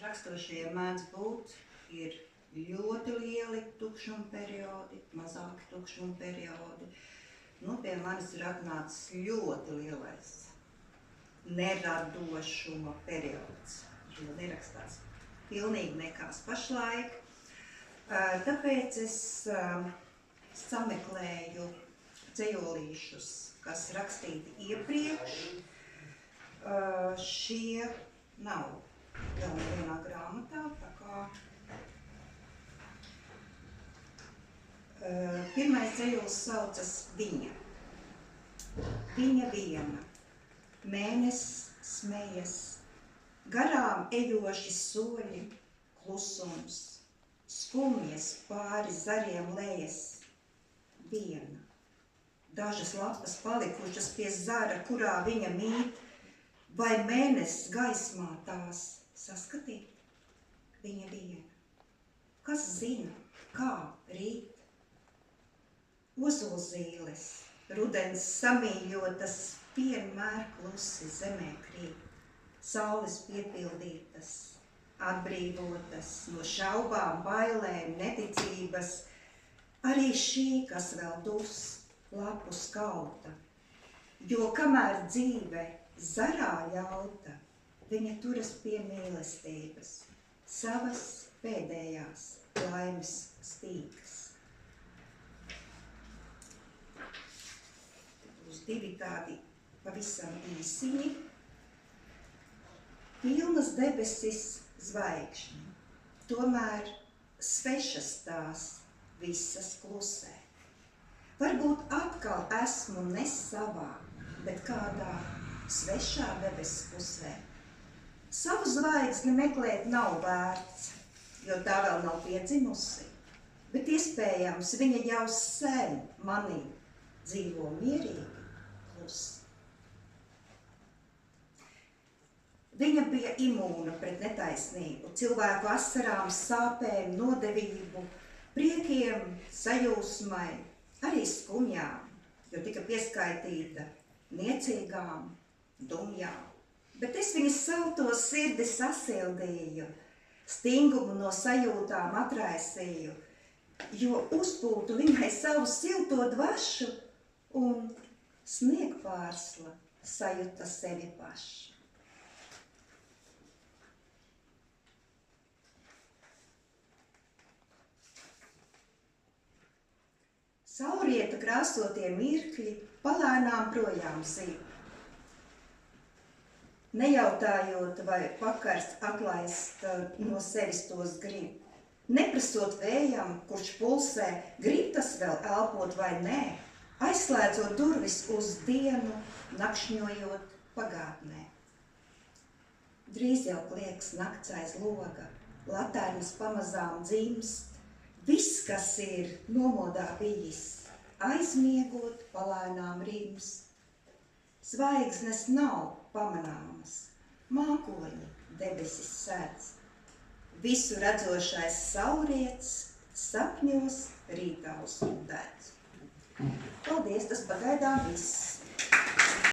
Rakstošajiem mēdz būt, ir ļoti lieli tukšuma periodi, mazāki tukšuma periodi. Nu, pie manis ir atnācis ļoti lielais neradošuma periods, jo nerakstās pilnīgi nekās pašlaik. Tāpēc es sameklēju dzejolīšus, kas rakstīti iepriekš. Šie nav vēl nevienā grāmatā, tā kā pirmais dzejols saucas Viņa. Viņa viena, mēnesis smejas, garām ejoši soļi, klusums, skumjas pāri zariem lejas. Viena, dažas lapas palikušas pie zara, kurā viņa mīt, vai mēnesis gaismā tās saskatīt? Viņa viena. Kas zina, kā rīt? Ozolzīles, rudens samīļotas, vienmēr klusi zemē krīt. Saules piepildītas, atbrīvotas no šaubām, bailēm, neticības. Arī šī, kas vēl dus, lapu skauta, jo kamēr dzīve zarā ļauta, viņa turas pie mīlestības, savas pēdējās laimes stīgas. Būs divi tādi pavisam īsiņi. Pilnas debesis zvaigžņu, tomēr svešas tās visas klusē. Varbūt atkal esmu ne savā, bet kādā svešā debesis pusē. Savu zvaigzni meklēt nav vērts, jo tā vēl nav piedzimusi, bet iespējams viņa jau sen manī dzīvo mierīgi, klusi. Viņa bija imūna pret netaisnību, cilvēku asarām, sāpēm, nodevību, priekiem, sajūsmai, arī skumjām, jo tika pieskaitīta niecīgām, dumjām. Bet es viņas salto sirdi sasildīju, stingumu no sajūtām atraisīju, jo uzpūtu viņai savu silto dvašu un sniegpārsla sajuta sevi pašu. Saulrieta krāsotie mirkļi palēnām projām zīd. Nejautājot, vai pakars atlaist no sevis tos grib. Neprasot vējam, kurš pulsē, grib tas vēl elpot vai nē, aizslēdzot durvis uz dienu, nakšņojot pagātnē. Drīz jau klieks nakts aiz loga, latainas pamazām dzimst, viss, kas ir nomodā bijis, aizmiegot palēnām rims. Zvaigznes nav pamanāmas, mākoņi debesis sēdz. Visu redzošais saulriets sapņos rītaus un dēdz. Paldies, tas pagaidām viss.